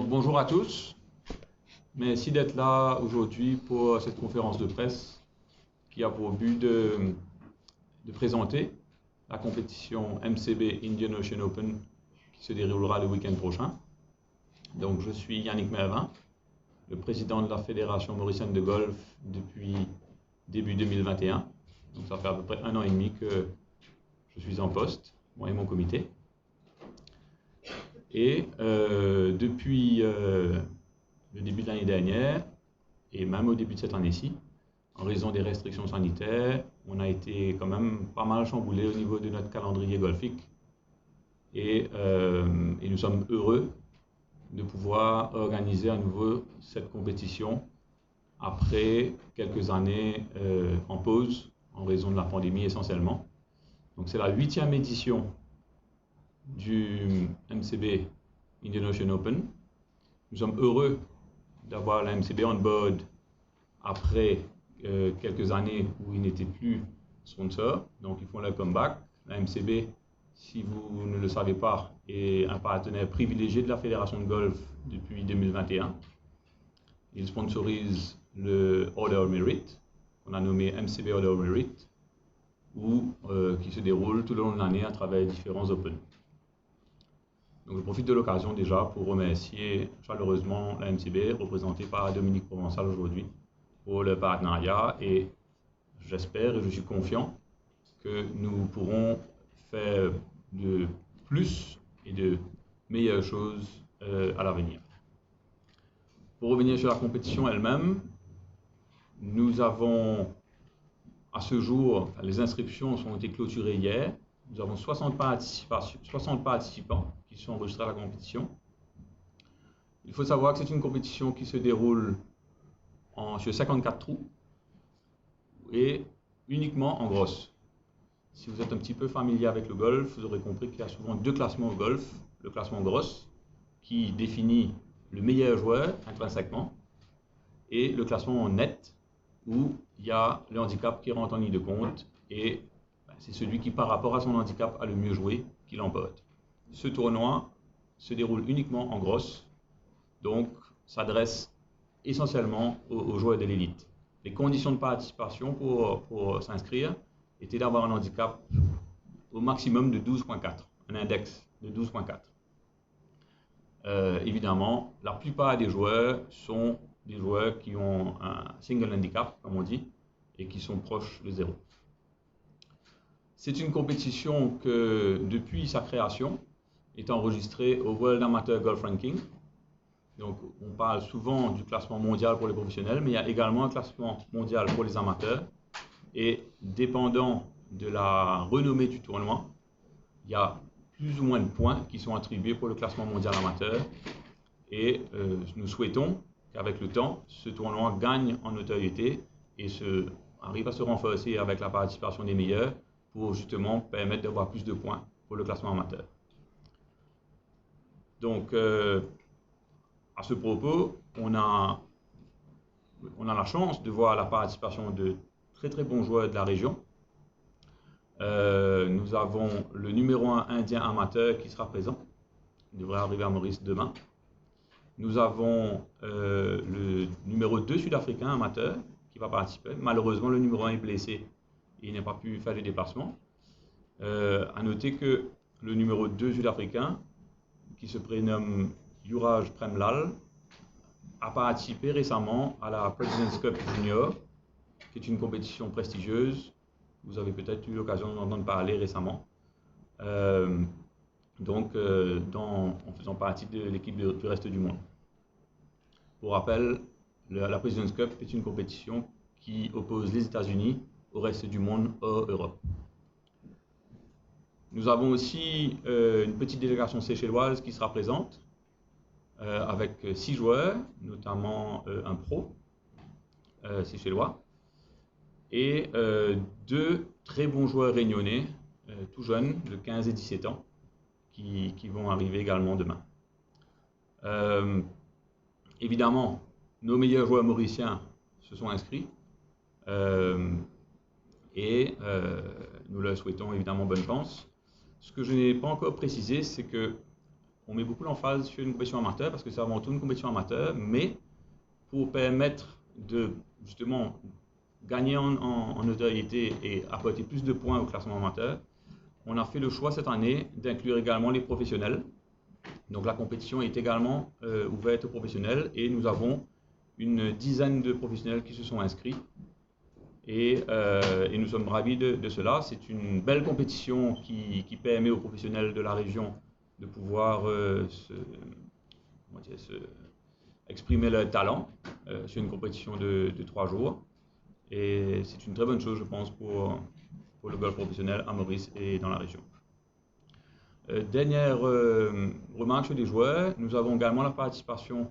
Donc bonjour à tous, merci d'être là aujourd'hui pour cette conférence de presse qui a pour but de présenter la compétition MCB Indian Ocean Open qui se déroulera le week-end prochain. Donc je suis Yannick Mervin, le président de la Fédération mauricienne de golf depuis début 2021. Donc ça fait à peu près 1 an et demi que je suis en poste, moi et mon comité. Et depuis le début de l'année dernière, et même au début de cette année-ci, en raison des restrictions sanitaires, on a été quand même pas mal chamboulé au niveau de notre calendrier golfique. Et nous sommes heureux de pouvoir organiser à nouveau cette compétition après quelques années en pause, en raison de la pandémie essentiellement. Donc c'est la 8e édition du MCB Indian Ocean Open. Nous sommes heureux d'avoir la MCB on board après quelques années où ils n'étaient plus sponsors, donc ils font leur comeback. La MCB, si vous ne le savez pas, est un partenaire privilégié de la Fédération de golf depuis 2021. Ils sponsorisent le Order of Merit, qu'on a nommé MCB Order of Merit, qui se déroule tout le long de l'année à travers différents Open. Donc je profite de l'occasion déjà pour remercier chaleureusement la MCB, représentée par Dominique Provençal aujourd'hui, pour le partenariat, et j'espère et je suis confiant que nous pourrons faire de plus et de meilleures choses à l'avenir. Pour revenir sur la compétition elle-même, nous avons à ce jour, les inscriptions ont été clôturées hier. Nous avons 60 participants qui sont enregistrés à la compétition. Il faut savoir que c'est une compétition qui se déroule sur 54 trous et uniquement en grosse. Si vous êtes un petit peu familier avec le golf, vous aurez compris qu'il y a souvent 2 classements au golf. Le classement grosse qui définit le meilleur joueur intrinsèquement et le classement net où il y a le handicap qui rentre en ligne de compte et c'est celui qui, par rapport à son handicap, a le mieux joué qui l'emporte. Ce tournoi se déroule uniquement en grosse, donc s'adresse essentiellement aux joueurs de l'élite. Les conditions de participation pour s'inscrire étaient d'avoir un handicap au maximum de 12.4, un index de 12.4. Évidemment, la plupart des joueurs sont des joueurs qui ont un single handicap, comme on dit, et qui sont proches de 0. C'est une compétition que, depuis sa création, est enregistrée au World Amateur Golf Ranking. Donc, on parle souvent du classement mondial pour les professionnels, mais il y a également un classement mondial pour les amateurs. Et dépendant de la renommée du tournoi, il y a plus ou moins de points qui sont attribués pour le classement mondial amateur. Et nous souhaitons qu'avec le temps, ce tournoi gagne en notoriété et arrive à se renforcer avec la participation des meilleurs, pour justement permettre d'avoir plus de points pour le classement amateur. Donc, à ce propos, on a la chance de voir la participation de très très bons joueurs de la région. Nous avons le numéro 1 indien amateur qui sera présent, il devrait arriver à Maurice demain. Nous avons le numéro 2 sud-africain amateur qui va participer. Malheureusement, le numéro 1 est blessé. Il n'a pas pu faire le déplacement. À noter que le numéro 2 sud-africain, qui se prénomme Juraj Premlal, a participé récemment à la President's Cup Junior, qui est une compétition prestigieuse. Vous avez peut-être eu l'occasion d'en entendre parler récemment. En faisant partie de l'équipe du reste du monde. Pour rappel, la President's Cup est une compétition qui oppose les États-Unis au reste du monde, hors Europe. Nous avons aussi une petite délégation séchelloise qui sera présente, avec 6 joueurs, notamment un pro séchellois, et 2 très bons joueurs réunionnais, tout jeunes, de 15 et 17 ans, qui vont arriver également demain. Évidemment, nos meilleurs joueurs mauriciens se sont inscrits. Nous leur souhaitons évidemment bonne chance. Ce que je n'ai pas encore précisé, c'est que on met beaucoup l'emphase sur une compétition amateur parce que c'est avant tout une compétition amateur, mais pour permettre de justement gagner en notoriété et apporter plus de points au classement amateur, on a fait le choix cette année d'inclure également les professionnels. Donc la compétition est également ouverte aux professionnels et nous avons une dizaine de professionnels qui se sont inscrits et nous sommes ravis de cela. C'est une belle compétition qui permet aux professionnels de la région de pouvoir exprimer leur talent sur une compétition de 3 jours. Et c'est une très bonne chose, je pense, pour le golf professionnel à Maurice et dans la région. Dernière remarque sur les joueurs, nous avons également la participation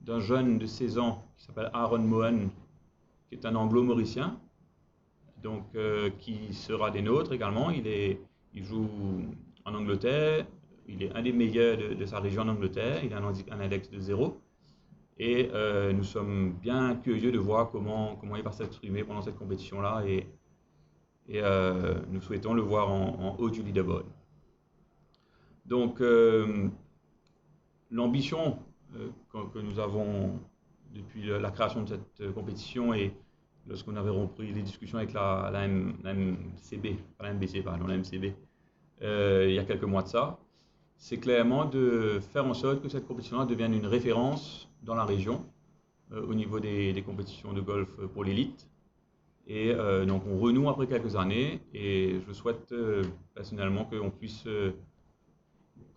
d'un jeune de 16 ans qui s'appelle Aaron Mohan, qui est un anglo-mauricien, donc qui sera des nôtres également. Il joue en Angleterre, il est un des meilleurs de sa région en Angleterre, il a un index de 0. Et nous sommes bien curieux de voir comment il va s'exprimer pendant cette compétition-là et nous souhaitons le voir en haut du leaderboard. Donc, l'ambition que nous avons depuis la création de cette compétition et lorsqu'on avait repris les discussions avec la MCB, pas la MBC, pardon, la MCB, il y a quelques mois de ça, c'est clairement de faire en sorte que cette compétition-là devienne une référence dans la région au niveau des compétitions de golf pour l'élite. Et donc on renoue après quelques années et je souhaite personnellement qu'on puisse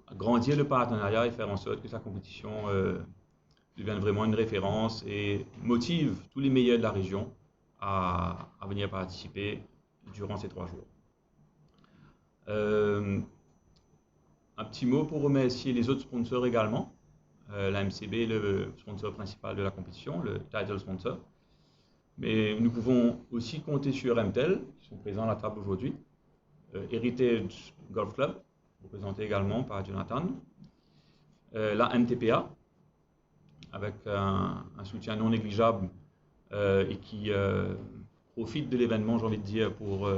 agrandir le partenariat et faire en sorte que sa compétition devienne vraiment une référence et motive tous les meilleurs de la région à venir participer durant ces 3 jours. Un petit mot pour remercier les autres sponsors également. La MCB est le sponsor principal de la compétition, le title sponsor. Mais nous pouvons aussi compter sur MTEL, qui sont présents à la table aujourd'hui. Heritage Golf Club, représenté également par Jonathan. La MTPA, avec un soutien non négligeable et qui profite de l'événement, j'ai envie de dire, pour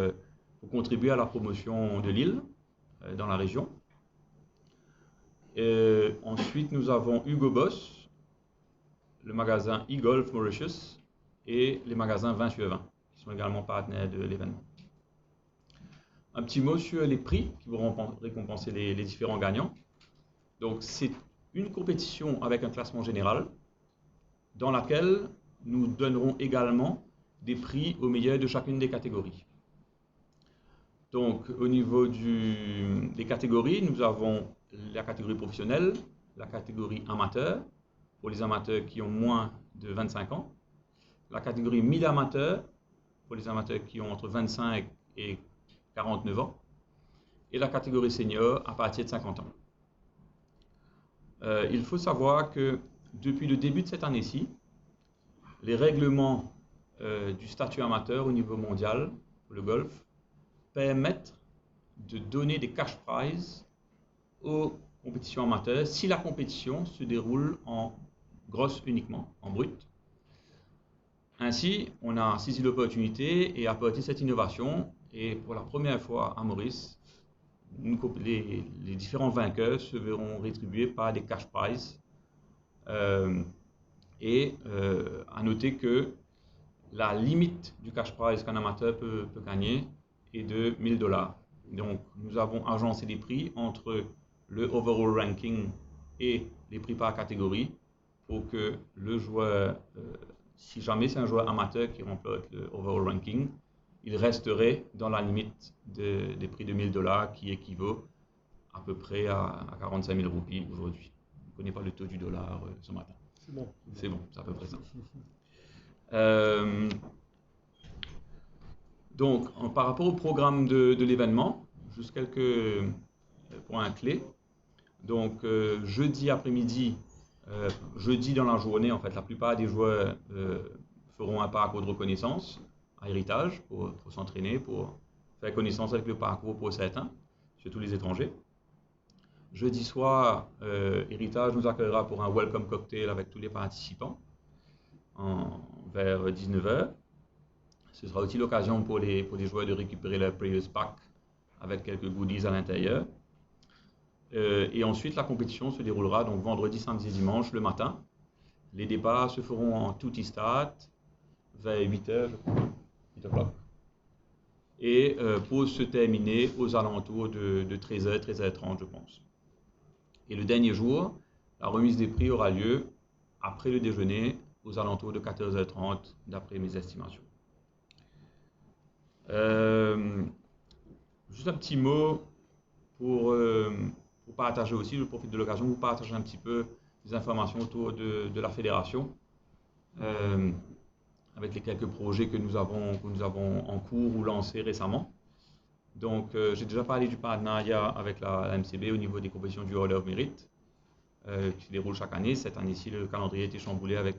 contribuer à la promotion de l'île dans la région. Ensuite, nous avons Hugo Boss, le magasin eGolf Mauritius et les magasins 20 sur 20, qui sont également partenaires de l'événement. Un petit mot sur les prix qui vont récompenser les différents gagnants. Donc, c'est une compétition avec un classement général dans laquelle nous donnerons également des prix aux meilleurs de chacune des catégories. Donc, au niveau des catégories, nous avons la catégorie professionnelle, la catégorie amateur, pour les amateurs qui ont moins de 25 ans, la catégorie mid-amateur, pour les amateurs qui ont entre 25 et 49 ans, et la catégorie senior à partir de 50 ans. Il faut savoir que depuis le début de cette année-ci, les règlements du statut amateur au niveau mondial pour le golf permettent de donner des cash prizes aux compétitions amateurs si la compétition se déroule en grosse uniquement, en brut. Ainsi, on a saisi l'opportunité et apporté cette innovation et pour la première fois à Maurice, les différents vainqueurs se verront rétribués par des cash prizes à noter que la limite du cash prize qu'un amateur peut gagner est de 1 000 $. Donc, nous avons agencé les prix entre le overall ranking et les prix par catégorie pour que le joueur, si jamais c'est un joueur amateur qui remporte le overall ranking, il resterait dans la limite des prix de 1 000 $ qui équivaut à peu près à 45 000 roupies aujourd'hui. Je ne connais pas le taux du dollar ce matin. C'est bon. C'est bon, c'est à peu près ça. Donc, par rapport au programme de l'événement, juste quelques points clés. Donc, jeudi après-midi, jeudi dans la journée, en fait, la plupart des joueurs feront un parcours de reconnaissance à Héritage pour s'entraîner, pour faire connaissance avec le parcours pour certains, surtout les étrangers. Jeudi soir, Héritage nous accueillera pour un welcome cocktail avec tous les participants vers 19 h. Ce sera aussi l'occasion pour les joueurs de récupérer leur Previous Pack avec quelques goodies à l'intérieur. Et ensuite, la compétition se déroulera donc vendredi, samedi et dimanche le matin. Les départs se feront en tutti start vers 8h, 8 o'clock. Et pour se terminer aux alentours de 13h, 13h30, je pense. Et le dernier jour, la remise des prix aura lieu après le déjeuner, aux alentours de 14h30, d'après mes estimations. Juste un petit mot pour partager aussi, je profite de l'occasion pour partager un petit peu des informations autour de la fédération, avec les quelques projets que nous avons en cours ou lancés récemment. Donc, j'ai déjà parlé du partenariat avec la MCB au niveau des compétitions du Hall of Merit, qui se déroule chaque année. Cette année-ci, le calendrier a été chamboulé avec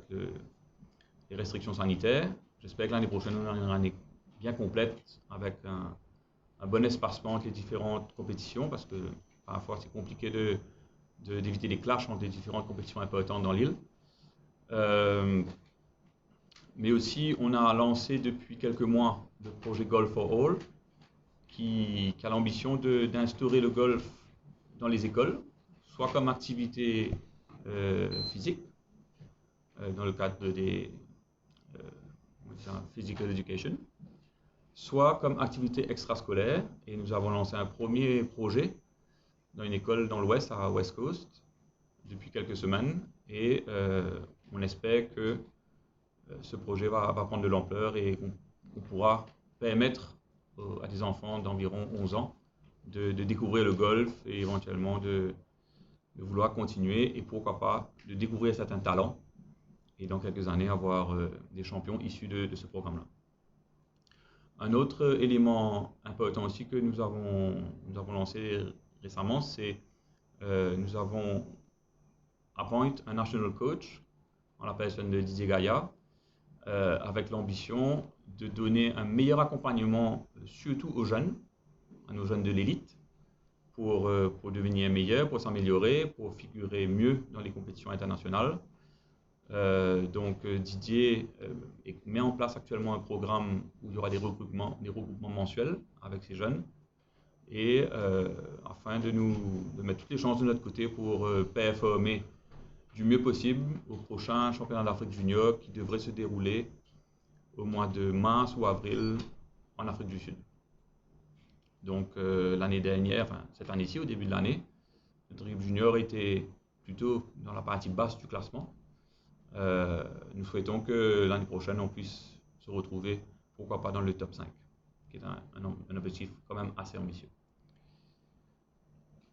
les restrictions sanitaires. J'espère que l'année prochaine, on aura une année bien complète, avec un bon espacement entre les différentes compétitions, parce que parfois c'est compliqué d'éviter les clashs entre les différentes compétitions importantes dans l'île. Mais aussi, on a lancé depuis quelques mois le projet Golf for All, qui a l'ambition d'instaurer le golf dans les écoles, soit comme activité physique, dans le cadre des physical education, soit comme activité extrascolaire. Et nous avons lancé un premier projet dans une école dans l'Ouest, à West Coast, depuis quelques semaines. Et on espère que ce projet va prendre de l'ampleur et qu'on pourra permettre à des enfants d'environ 11 ans de découvrir le golf et éventuellement de vouloir continuer et pourquoi pas de découvrir certains talents et dans quelques années avoir des champions issus de ce programme-là. Un autre élément important aussi que nous avons lancé récemment, c'est nous avons appointé un national coach en la personne de Didier Gaillard, avec l'ambition de donner un meilleur accompagnement, surtout aux jeunes, à nos jeunes de l'élite, pour devenir meilleurs, pour s'améliorer, pour figurer mieux dans les compétitions internationales. Donc Didier met en place actuellement un programme où il y aura des regroupements mensuels avec ces jeunes, et afin de mettre toutes les chances de notre côté pour performer du mieux possible au prochain championnat d'Afrique junior qui devrait se dérouler au mois de mars ou avril en Afrique du Sud. Donc l'année dernière, enfin cette année-ci, au début de l'année, notre équipe junior était plutôt dans la partie basse du classement. Nous souhaitons que l'année prochaine on puisse se retrouver, pourquoi pas dans le top 5, qui est un objectif quand même assez ambitieux.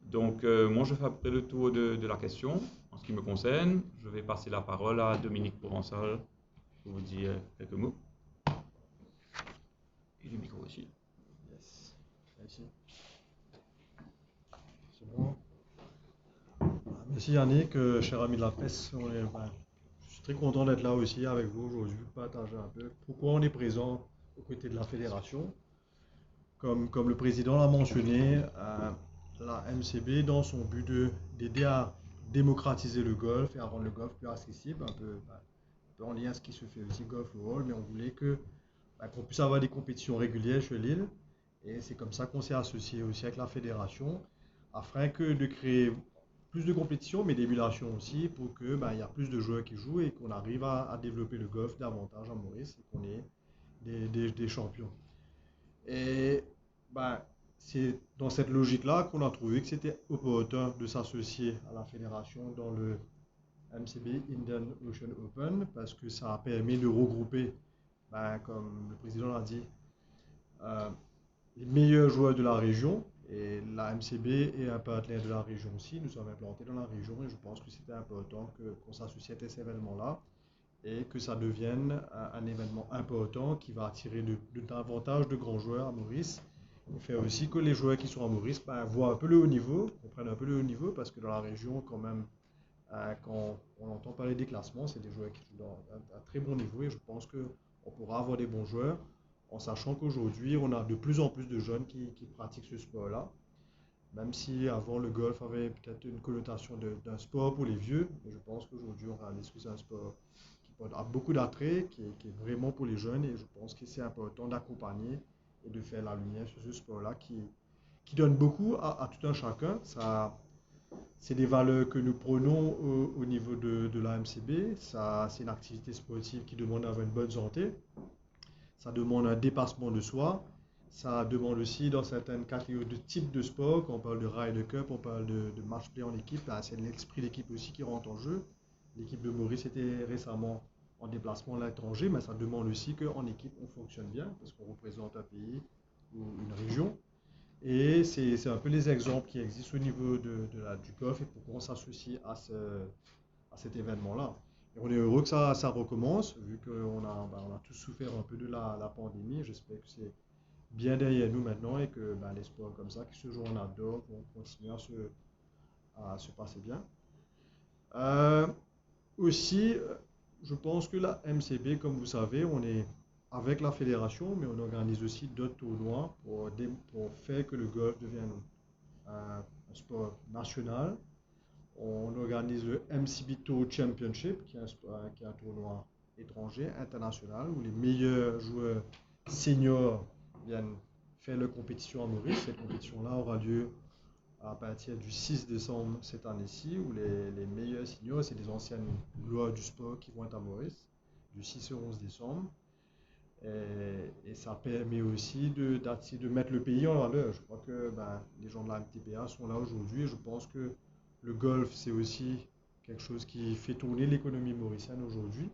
Donc moi je fais à peu près le tour de la question. En ce qui me concerne, je vais passer la parole à Dominique Provençal pour vous dire quelques mots. Et le micro aussi. Yes. Merci. C'est bon. Merci Yannick, cher ami de la presse. Je suis très content d'être là aussi avec vous aujourd'hui pour partager un peu pourquoi on est présent aux côtés de la fédération. Comme le président l'a mentionné, la MCB, dans son but d'aider à démocratiser le golf et à rendre le golf plus accessible, un peu en lien à ce qui se fait aussi Golf for All, mais on voulait qu'on puisse avoir des compétitions régulières sur l'île, et c'est comme ça qu'on s'est associé aussi avec la fédération, afin de créer plus de compétitions, mais d'émulation aussi, pour que il y a plus de joueurs qui jouent et qu'on arrive à développer le golf davantage en Maurice et qu'on ait des champions. Et c'est dans cette logique-là qu'on a trouvé que c'était opportun de s'associer à la fédération dans le MCB Indian Ocean Open, parce que ça a permis de regrouper, comme le président l'a dit, les meilleurs joueurs de la région. Et la MCB est un partenaire de la région aussi. Nous sommes implantés dans la région et je pense que c'était important qu'on s'associe à cet événement-là et que ça devienne un événement important qui va attirer davantage de grands joueurs à Maurice. Et faire aussi que les joueurs qui sont à Maurice voient un peu le haut niveau, comprennent un peu le haut niveau, parce que dans la région, quand même, quand on entend parler des classements, c'est des joueurs qui jouent dans un très bon niveau et je pense qu'on pourra avoir des bons joueurs en sachant qu'aujourd'hui, on a de plus en plus de jeunes qui pratiquent ce sport-là. Même si avant le golf avait peut-être une connotation d'un sport pour les vieux, mais je pense qu'aujourd'hui, on réalise que c'est un sport qui a beaucoup d'attrait, qui est vraiment pour les jeunes, et je pense que c'est important d'accompagner et de faire la lumière sur ce sport-là qui donne beaucoup à tout un chacun. Ça c'est des valeurs que nous prenons au niveau de la MCB. Ça, c'est une activité sportive qui demande d'avoir une bonne santé. Ça demande un dépassement de soi. Ça demande aussi, dans certaines catégories de type de sport, quand on parle de Ryder Cup, on parle de match play en équipe, ben, c'est l'esprit d'équipe aussi qui rentre en jeu. L'équipe de Maurice était récemment en déplacement à l'étranger, mais ça demande aussi qu'en équipe, on fonctionne bien, parce qu'on représente un pays ou une région. Et c'est un peu les exemples qui existent au niveau du golf et pourquoi on s'associe à cet événement-là. Et on est heureux que ça recommence, vu qu'on on a tous souffert un peu de la pandémie. J'espère que c'est bien derrière nous maintenant et que les sports comme ça, qui ce jour on adore, vont continuer à se passer bien. Euh, Aussi, je pense que la MCB, comme vous savez, on est avec la fédération, mais on organise aussi d'autres tournois pour faire que le golf devienne un sport national. On organise le MCB Tour Championship, qui est un tournoi étranger, international, où les meilleurs joueurs seniors viennent faire leur compétition à Maurice. Cette compétition-là aura lieu à partir du 6 décembre cette année-ci, où les meilleurs seniors, c'est des anciennes gloires du sport qui vont être à Maurice, du 6 au 11 décembre. Et ça permet aussi de mettre le pays en valeur. Je crois que les gens de la MTPA sont là aujourd'hui et je pense que le golf, c'est aussi quelque chose qui fait tourner l'économie mauricienne aujourd'hui.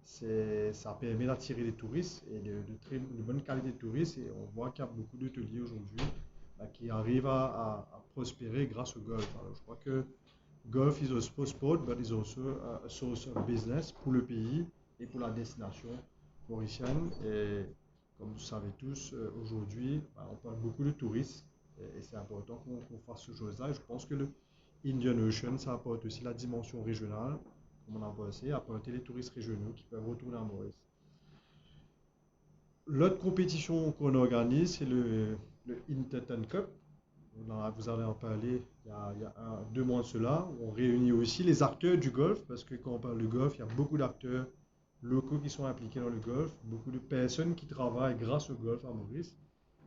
Ça permet d'attirer des touristes et de bonne qualité de touristes. Et on voit qu'il y a beaucoup d'hôteliers aujourd'hui qui arrivent à prospérer grâce au golf. Alors, je crois que golf is a sport, but is also a source of business pour le pays et pour la destination mauricienne. Et comme vous savez tous, aujourd'hui, on parle beaucoup de touristes et c'est important qu'on fasse ce chose-là. Et je pense que le Indian Ocean, ça apporte aussi la dimension régionale, comme on a pensé, apporter les touristes régionaux qui peuvent retourner à Maurice. L'autre compétition qu'on organise, c'est le Interton Cup. Vous allez en parler il y a 2 mois de cela. On réunit aussi les acteurs du golf, parce que quand on parle de golf, il y a beaucoup d'acteurs locaux qui sont impliqués dans le golf, beaucoup de personnes qui travaillent grâce au golf à Maurice.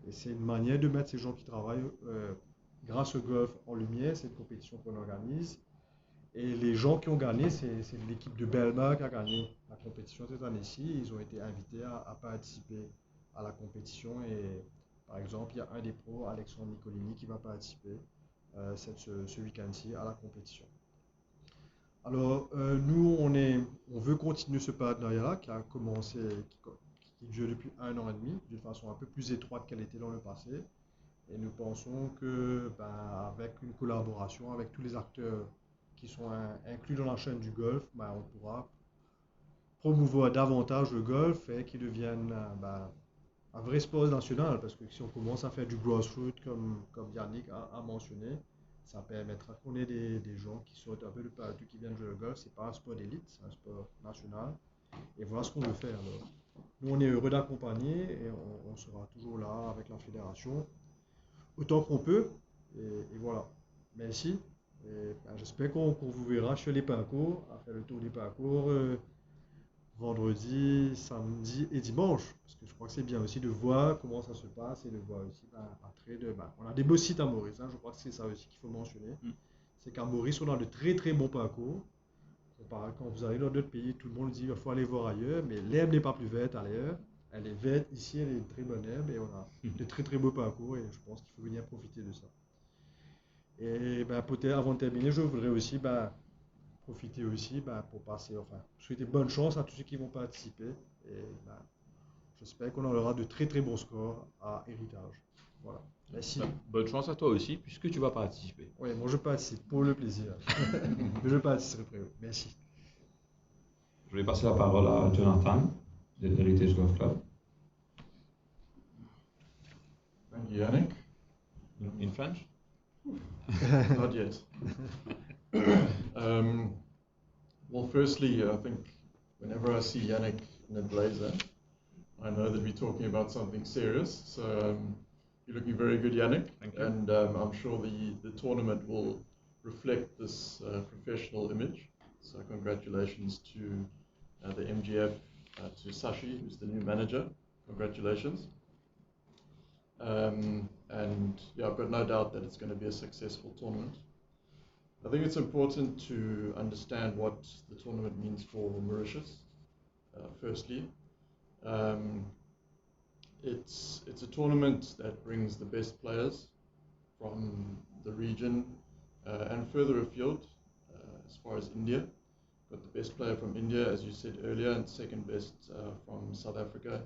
Et c'est une manière de mettre ces gens qui travaillent grâce au golf en lumière, cette compétition qu'on organise. Et les gens qui ont gagné, c'est l'équipe de Belma qui a gagné la compétition cette année-ci. Ils ont été invités à participer à la compétition. Et par exemple, il y a un des pros, Alexandre Nicolini, qui va participer ce week-end-ci à la compétition. Alors, nous, on veut continuer ce partenariat qui a commencé, qui dure depuis 1 an et demi, d'une façon un peu plus étroite qu'elle était dans le passé. Et nous pensons que, avec une collaboration avec tous les acteurs qui sont inclus dans la chaîne du golf, on pourra promouvoir davantage le golf et qu'il devienne un vrai sport national. Parce que si on commence à faire du grassroots, comme Yannick a mentionné, ça permettra qu'on ait des gens qui sortent un peu de partout, qui viennent jouer au golf. C'est pas un sport d'élite, c'est un sport national. Et voilà ce qu'on veut faire. Alors, nous, on est heureux d'accompagner et on sera toujours là avec la fédération autant qu'on peut. Et voilà. Merci. J'espère qu'on vous verra sur les parcours, à faire le tour des parcours vendredi, samedi et dimanche. Parce que je crois que c'est bien aussi de voir comment ça se passe et de voir aussi on a des beaux sites à Maurice. Je crois que c'est ça aussi qu'il faut mentionner. C'est qu'à Maurice, on a de très très bons parcours. Quand vous arrivez dans d'autres pays, tout le monde dit qu'il faut aller voir ailleurs, mais l'herbe n'est pas plus verte ailleurs. Elle est verte ici, elle est une très bonne herbe et on a de très très beaux parcours et je pense qu'il faut venir profiter de ça. Et avant de terminer, je voudrais aussi profiter aussi pour souhaiter bonne chance à tous ceux qui vont participer et j'espère qu'on aura de très très bons scores à Héritage. Voilà. Merci. Bonne chance à toi aussi, puisque tu vas participer. Oui, moi je participe pour le plaisir. Mais je participerai. Merci. Je vais passer la parole à Jonathan de Heritage Golf Club. Thank you, Yannick. In French? Not yet. Well, firstly, I think whenever I see Yannick in a blazer, I know that we're talking about something serious. So you're looking very good, Yannick. Thank you. And I'm sure the tournament will reflect this professional image. So congratulations to the MGF, to Sashi, who's the new manager. Congratulations. And yeah, I've got no doubt that it's going to be a successful tournament. I think it's important to understand what the tournament means for Mauritius. Firstly, um, it's a tournament that brings the best players from the region and further afield, as far as India. Got the best player from India, as you said earlier, and second best from South Africa.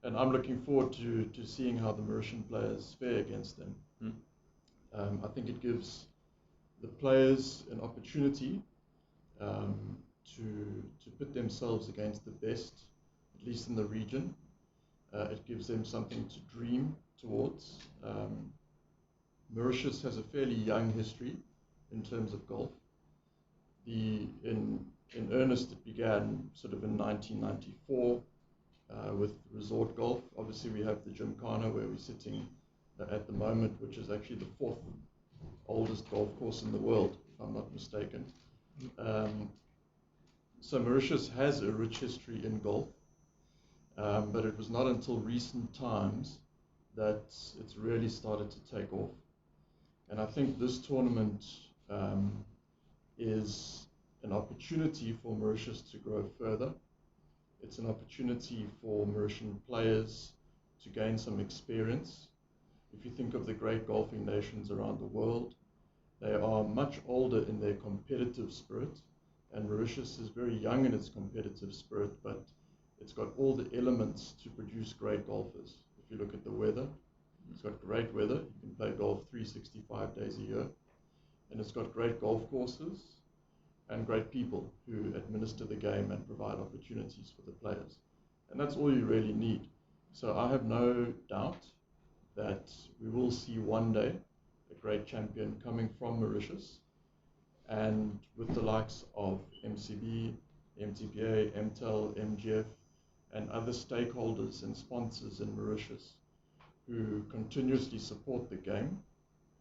And I'm looking forward to seeing how the Mauritian players fare against them. I think it gives the players an opportunity to put themselves against the best, at least in the region. It gives them something to dream towards. Mauritius has a fairly young history in terms of golf. In earnest, it began sort of in 1994 with resort golf. Obviously, we have the Gymkhana where we're sitting at the moment, which is actually the fourth oldest golf course in the world, if I'm not mistaken. So Mauritius has a rich history in golf, but it was not until recent times that it's really started to take off. And I think this tournament is an opportunity for Mauritius to grow further. It's an opportunity for Mauritian players to gain some experience. If you think of the great golfing nations around the world, they are much older in their competitive spirit, and Mauritius is very young in its competitive spirit, but it's got all the elements to produce great golfers. If you look at the weather, it's got great weather. You can play golf 365 days a year, and it's got great golf courses and great people who administer the game and provide opportunities for the players. And that's all you really need. So I have no doubt that we will see one day a great champion coming from Mauritius, and with the likes of MCB, MTPA, MTEL, MGF, and other stakeholders and sponsors in Mauritius who continuously support the game,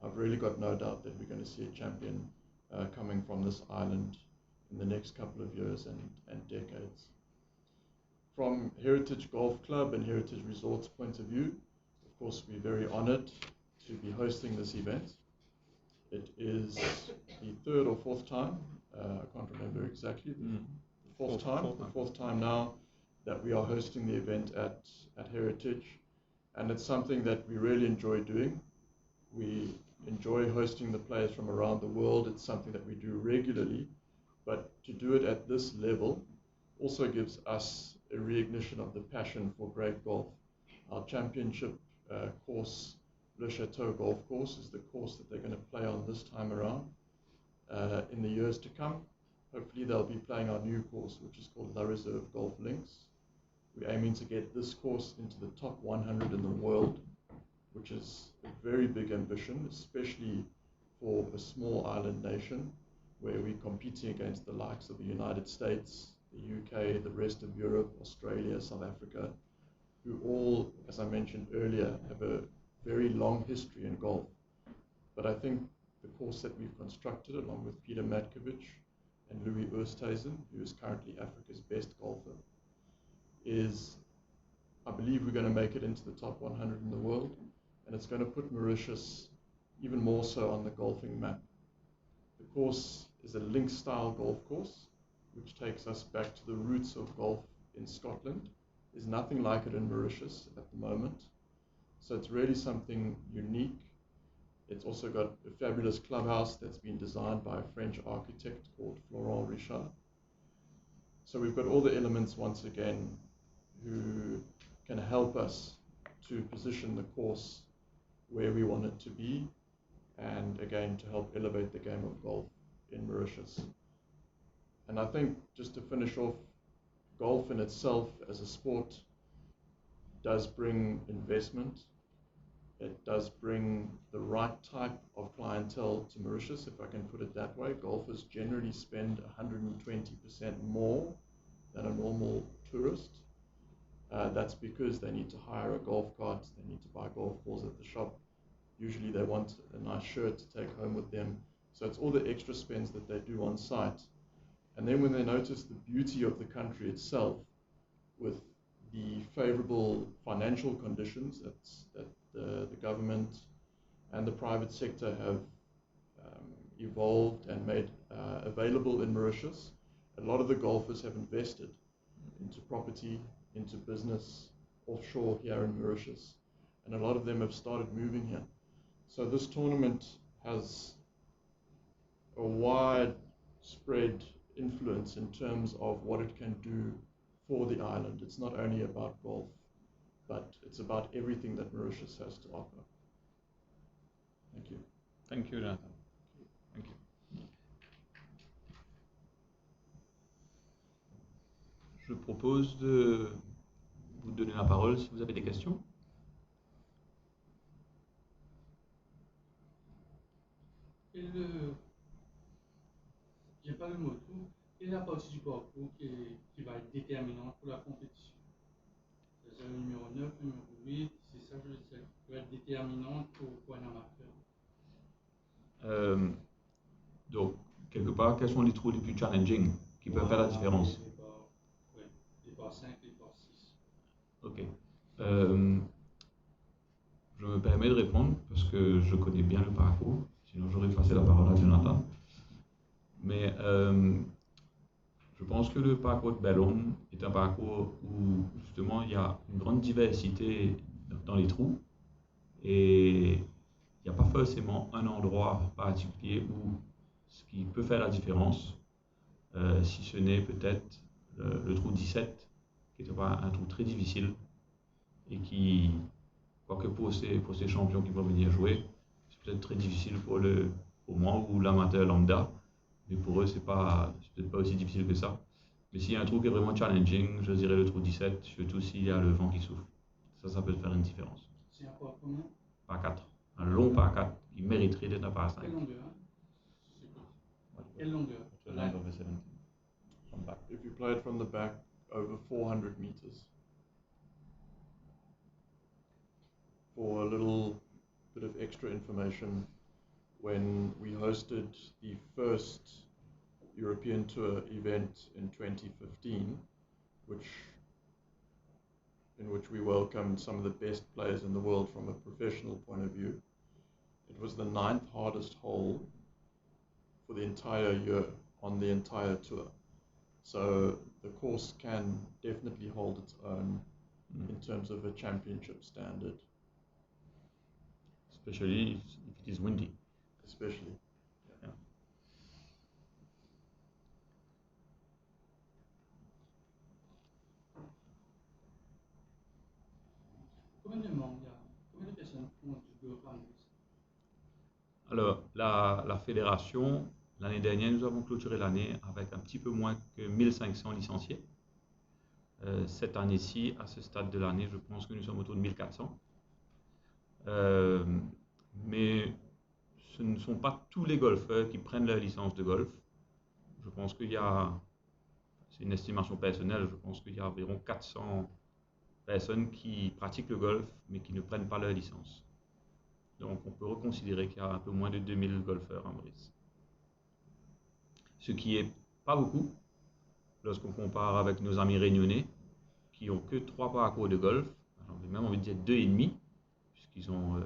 I've really got no doubt that we're going to see a champion coming from this island in the next couple of years and decades. From Heritage Golf Club and Heritage Resorts point of view, of course, we're very honored to be hosting this event. It is the third or fourth time, I can't remember exactly, the fourth time now that we are hosting the event at Heritage. And it's something that we really enjoy doing. We enjoy hosting the players from around the world. It's something that we do regularly, but to do it at this level also gives us a reignition of the passion for great golf. Our championship course, Le Chateau Golf Course, is the course that they're going to play on this time around. In the years to come, hopefully they'll be playing our new course, which is called La Reserve Golf Links. We're aiming to get this course into the top 100 in the world, which is a very big ambition, especially for a small island nation where we're competing against the likes of the United States, the UK, the rest of Europe, Australia, South Africa, who all, as I mentioned earlier, have a very long history in golf. But I think the course that we've constructed, along with Peter Matkovich and Louis Oosthuizen, who is currently Africa's best golfer, is, I believe we're going to make it into the top 100 in the world, and it's going to put Mauritius even more so on the golfing map. The course is a link-style golf course, which takes us back to the roots of golf in Scotland. There's nothing like it in Mauritius at the moment, so it's really something unique. It's also got a fabulous clubhouse that's been designed by a French architect called Florent Richard. So we've got all the elements once again who can help us to position the course where we want it to be, and again to help elevate the game of golf in Mauritius. And I think, just to finish off, golf in itself as a sport does bring investment. It does bring the right type of clientele to Mauritius, if I can put it that way. Golfers generally spend 120% more than a normal tourist. That's because they need to hire a golf cart, they need to buy golf balls at the shop. Usually they want a nice shirt to take home with them. So it's all the extra spends that they do on site. And then when they notice the beauty of the country itself, with the favorable financial conditions that the government and the private sector have evolved and made available in Mauritius, a lot of the golfers have invested into property, into business offshore here in Mauritius, and a lot of them have started moving here. So this tournament has a widespread influence in terms of what it can do for the island. It's not only about golf, but it's about everything that Mauritius has to offer. Thank you. Thank you, Jonathan. Thank you. Je propose de vous donner la parole si vous avez des questions. J'ai pas le mot tout, quelle est la partie du parcours qui va être déterminante pour la compétition? C'est le numéro 9, le numéro 8, c'est ça que je sais, qui va être déterminante pour un amateur. Donc, quelque part, quels sont les trous les plus challenging qui peuvent faire la différence? Les par 5, les par 6. Ok. Je me permets de répondre parce que je connais bien le parcours, sinon j'aurais passé la parole à Jonathan. Mais je pense que le parcours de Bellhomme est un parcours où justement il y a une grande diversité dans les trous et il n'y a pas forcément un endroit particulier où ce qui peut faire la différence, si ce n'est peut-être le trou 17, qui est un trou très difficile et qui, quoique pour ces champions qui vont venir jouer, c'est peut-être très difficile pour moi ou l'amateur lambda, mais pour eux c'est peut-être pas aussi difficile que ça. Mais s'il y a un trou qui est vraiment challenging, je dirais le trou 17, surtout s'il y a le vent qui souffle. Ça peut faire une différence. C'est un par combien? Par 4. Un long par 4 qui mériterait d'être un par 5. Quelle longueur? Quelle longueur? If you play it from the back, over 400 meters. For a little bit of extra information, when we hosted the first European Tour event in 2015, in which we welcomed some of the best players in the world from a professional point of view, it was the 9th hardest hole for the entire year on the entire tour. So the course can definitely hold its own in terms of a championship standard. Especially if it is windy. Especially. Yeah. Combien de membres il y a? Combien de personnes font du golf en Maurice? Alors, la fédération, l'année dernière, nous avons clôturé l'année avec un petit peu moins que 1500 licenciés. Cette année-ci, à ce stade de l'année, je pense que nous sommes autour de 1400. Mais ce ne sont pas tous les golfeurs qui prennent leur licence de golf. Je pense qu'il y a, c'est une estimation personnelle, je pense qu'il y a environ 400 personnes qui pratiquent le golf mais qui ne prennent pas leur licence. Donc on peut reconsidérer qu'il y a un peu moins de 2000 golfeurs en Maurice. Ce qui n'est pas beaucoup lorsqu'on compare avec nos amis réunionnais qui n'ont que 3 parcours de golf, alors j'ai même envie de dire 2,5, puisqu'ils ont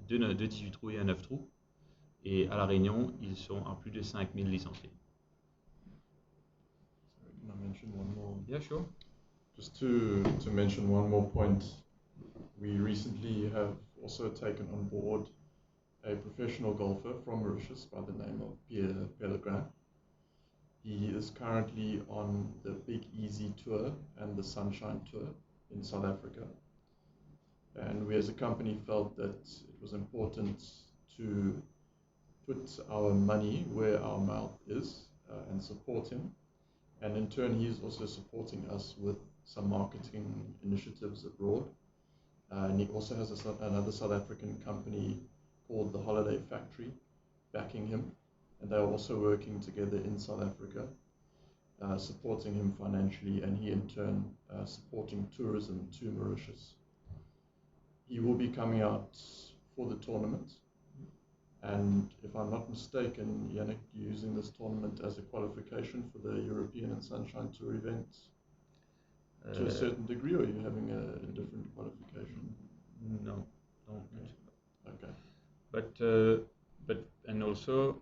deux 18 trous et un 9 trous. Et à La Réunion, ils sont à plus de 5000 licenciés. Can I mention one more? Yeah, sure. Just to mention one more point, we recently have also taken on board a professional golfer from Mauritius by the name of Pierre Pellegrin. He is currently on the Big Easy Tour and the Sunshine Tour in South Africa. And we as a company felt that it was important to put our money where our mouth is and support him. And in turn, he is also supporting us with some marketing initiatives abroad. And he also has another South African company called the Holiday Factory backing him. And they're also working together in South Africa, supporting him financially, and he in turn supporting tourism to Mauritius. He will be coming out for the tournament. And if I'm not mistaken, Yannick, you're using this tournament as a qualification for the European and Sunshine Tour events to a certain degree, or are you having a different qualification? No. Okay. But and also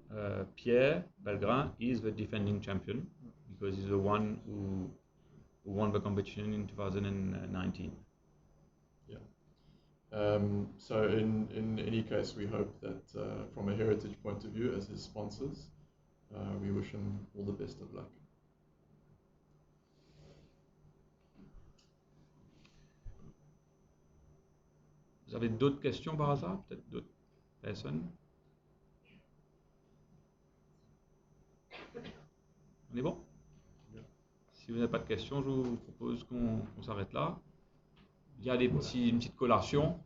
Pierre Belgrin is the defending champion because he's the one who won the competition in 2019. So in any case, we hope that from a heritage point of view, as his sponsors, we wish him all the best of luck. Vous avez d'autres questions par hasard? Peut-être d'autres personnes? On est bon? Si vous n'avez pas de questions, je vous propose qu'on s'arrête là. Il y a une petite collation